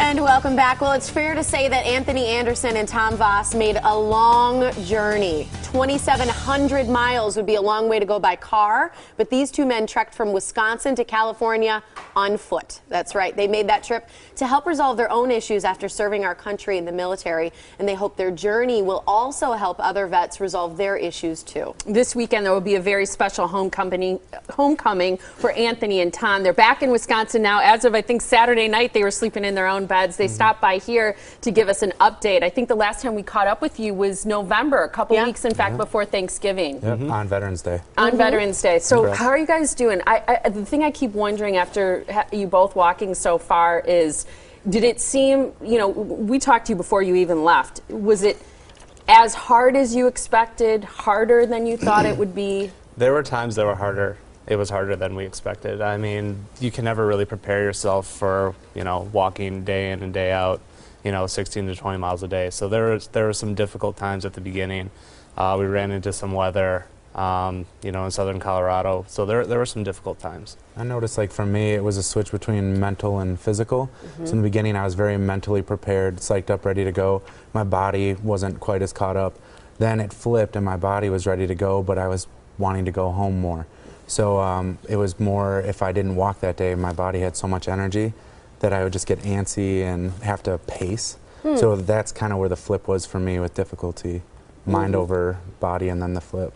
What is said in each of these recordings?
And welcome back. Well, it's fair to say that Anthony Anderson and Tom Voss made a long journey. 2,700 miles would be a long way to go by car, but these two men trekked from Wisconsin to California on foot. That's right. They made that trip to help resolve their own issues after serving our country in the military, and they hope their journey will also help other vets resolve their issues too. This weekend there will be a very special homecoming for Anthony and Tom. They're back in Wisconsin now. As of, I think, Saturday night, they were sleeping in their own beds. They stopped by here to give us an update. I think the last time we caught up with you was November, a couple weeks, in fact, before Thanksgiving. Yep. On Veterans Day. On Veterans Day. So how are you guys doing? The thing I keep wondering after you both walking so far is, did it seem, you know, we talked to you before you even left. Was it as hard as you expected, harder than you thought it would be? There were times that were harder. It was harder than we expected. I mean, you can never really prepare yourself for, you know, walking day in and day out, you know, 16 to 20 miles a day. So there were some difficult times at the beginning. We ran into some weather, you know, in southern Colorado. So there were some difficult times. I noticed, like, for me, it was a switch between mental and physical. So in the beginning, I was very mentally prepared, psyched up, ready to go. My body wasn't quite as caught up. Then it flipped, and my body was ready to go, but I was wanting to go home more. So it was more, if I didn't walk that day, my body had so much energy that I would just get antsy and have to pace. So that's kind of where the flip was for me with difficulty. Mind over body, and then the flip.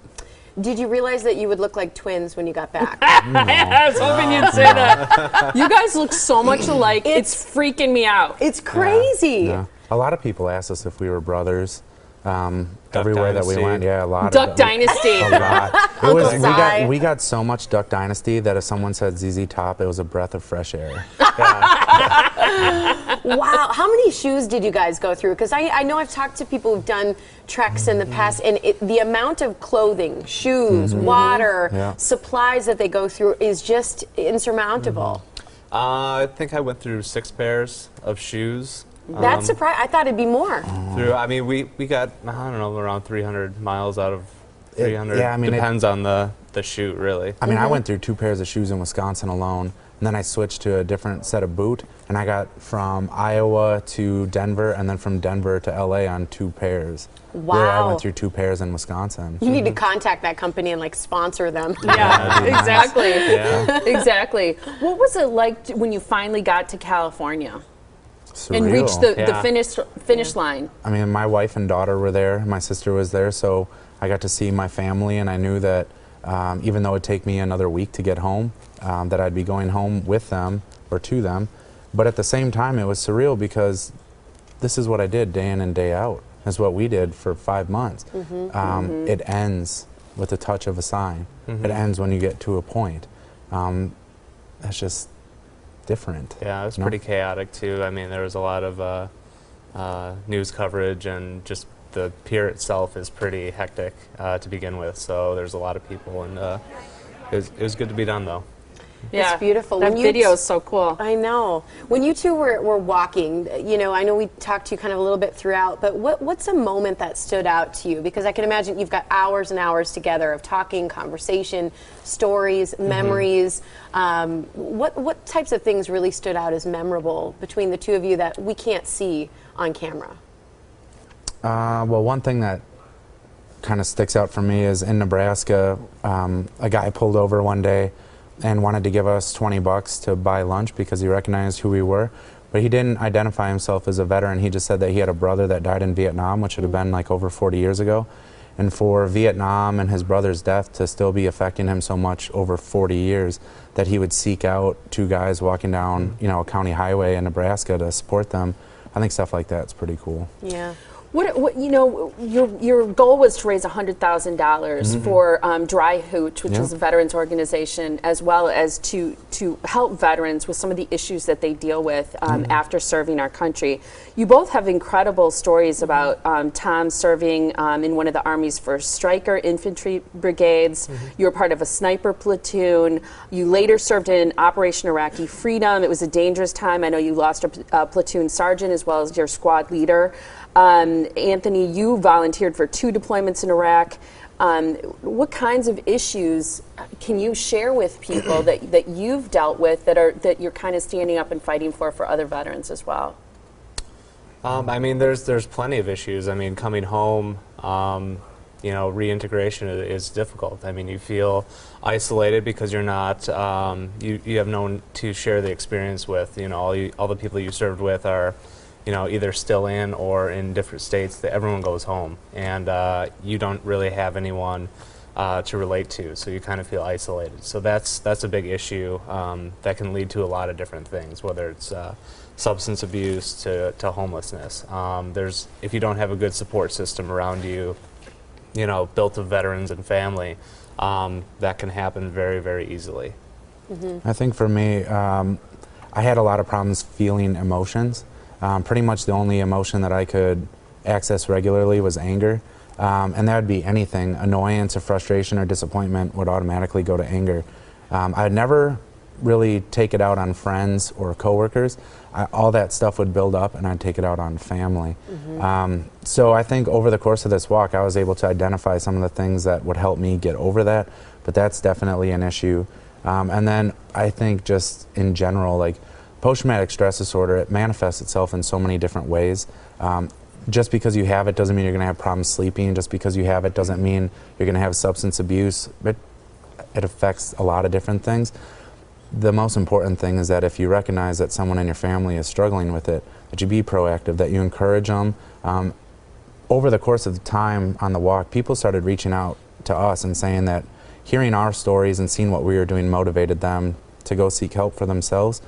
Did you realize that you would look like twins when you got back? I was hoping you'd say that. You guys look so much alike. It's freaking me out. It's crazy. Yeah. A lot of people asked us if we were brothers. Everywhere that we went, a lot. Duck Dynasty. A lot. It was, we got so much Duck Dynasty that if someone said ZZ Top, it was a breath of fresh air. Wow. How many shoes did you guys go through? Because I know I've talked to people who've done treks in the past, and the amount of clothing, shoes, water, supplies that they go through is just insurmountable. I think I went through 6 pairs of shoes. That's surprising. I thought it'd be more. I mean, we got, I don't know, around 300 miles out of 300. Yeah, I mean, depends on the shoot, really. I mean, I went through 2 pairs of shoes in Wisconsin alone, and then I switched to a different set of boot, and I got from Iowa to Denver, and then from Denver to LA on 2 pairs. Wow. Where I went through 2 pairs in Wisconsin. You need to contact that company and, like, sponsor them. Yeah, exactly. Exactly. What was it like when you finally got to California? Surreal. And reached the finish line? I mean, my wife and daughter were there. My sister was there, so I got to see my family, and I knew that even though it would take me another week to get home, that I'd be going home with them or to them. But at the same time, it was surreal because this is what I did day in and day out. That's what we did for 5 months. It ends with the touch of a sign. It ends when you get to a point. That's just different. Yeah, it was pretty chaotic too. I mean, there was a lot of news coverage, and just the pier itself is pretty hectic to begin with. So there's a lot of people, and it was good to be done though. Yeah, it's beautiful. That video is so cool. I know. When you two were walking, you know, I know we talked to you kind of a little bit throughout, but what's a moment that stood out to you? Because I can imagine you've got hours and hours together of talking, conversation, stories, memories. What types of things really stood out as memorable between the two of you that we can't see on camera? Well, one thing that kind of sticks out for me is in Nebraska, a guy pulled over one day and wanted to give us $20 to buy lunch because he recognized who we were. But he didn't identify himself as a veteran. He just said that he had a brother that died in Vietnam, which would have been like over 40 years ago. And for Vietnam and his brother's death to still be affecting him so much over 40 years, that he would seek out 2 guys walking down, you know, a county highway in Nebraska to support them. I think stuff like that's pretty cool. Yeah. What you know, your goal was to raise $100,000 for DryHootch, which is a veterans organization, as well as to help veterans with some of the issues that they deal with after serving our country. You both have incredible stories about Tom serving in one of the Army's first Stryker infantry brigades. You were part of a sniper platoon. You later served in Operation Iraqi Freedom. It was a dangerous time. I know you lost a platoon sergeant as well as your squad leader. Anthony, you volunteered for 2 deployments in Iraq. What kinds of issues can you share with people that you've dealt with that you're kind of standing up and fighting for other veterans as well? I mean, there's plenty of issues. I mean, coming home, you know, reintegration is difficult. I mean, you feel isolated because you're not, you have no one to share the experience with. You know, all the people you served with are, you know, either still in or in different states. That everyone goes home, and you don't really have anyone to relate to, so you kind of feel isolated. So that's a big issue that can lead to a lot of different things, whether it's substance abuse to homelessness. If you don't have a good support system around you, you know, built of veterans and family, that can happen very, very easily. I think for me, I had a lot of problems feeling emotions. Pretty much the only emotion that I could access regularly was anger. And that would be anything. Annoyance or frustration or disappointment would automatically go to anger. I would never really take it out on friends or coworkers. All that stuff would build up, and I'd take it out on family. So I think over the course of this walk, I was able to identify some of the things that would help me get over that, but that's definitely an issue. And then I think just in general, like post-traumatic stress disorder, it manifests itself in so many different ways. Just because you have it doesn't mean you're going to have problems sleeping. Just because you have it doesn't mean you're going to have substance abuse. It affects a lot of different things. The most important thing is that if you recognize that someone in your family is struggling with it, that you be proactive, that you encourage them. Over the course of the time on the walk, people started reaching out to us and saying that hearing our stories and seeing what we were doing motivated them to go seek help for themselves.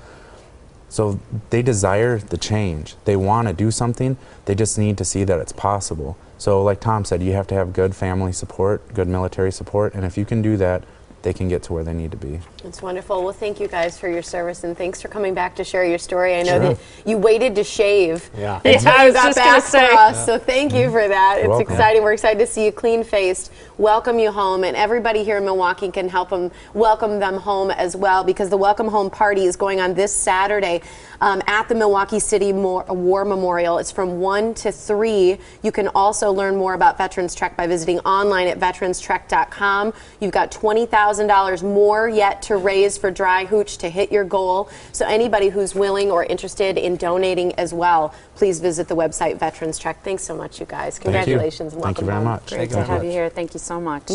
So they desire the change. They want to do something. They just need to see that it's possible. So like Tom said, you have to have good family support, good military support, and if you can do that, they can get to where they need to be. It's wonderful. Well, thank you guys for your service, and thanks for coming back to share your story. I know that you waited to shave. Yeah. I was just back for us, so thank you for that. It's welcome. exciting. We're excited to see you clean-faced, welcome you home, and everybody here in Milwaukee can help them welcome them home as well, because the Welcome Home Party is going on this Saturday at the Milwaukee City War Memorial. It's from 1 to 3. You can also learn more about Veterans Trek by visiting online at veteranstrek.com. You've got $20,000 more yet to raise for DryHootch to hit your goal. So anybody who's willing or interested in donating as well, please visit the website Veterans Trek. Thanks so much, you guys. Congratulations and welcome Thank you very home. much. Great to have you here. Thank you so much.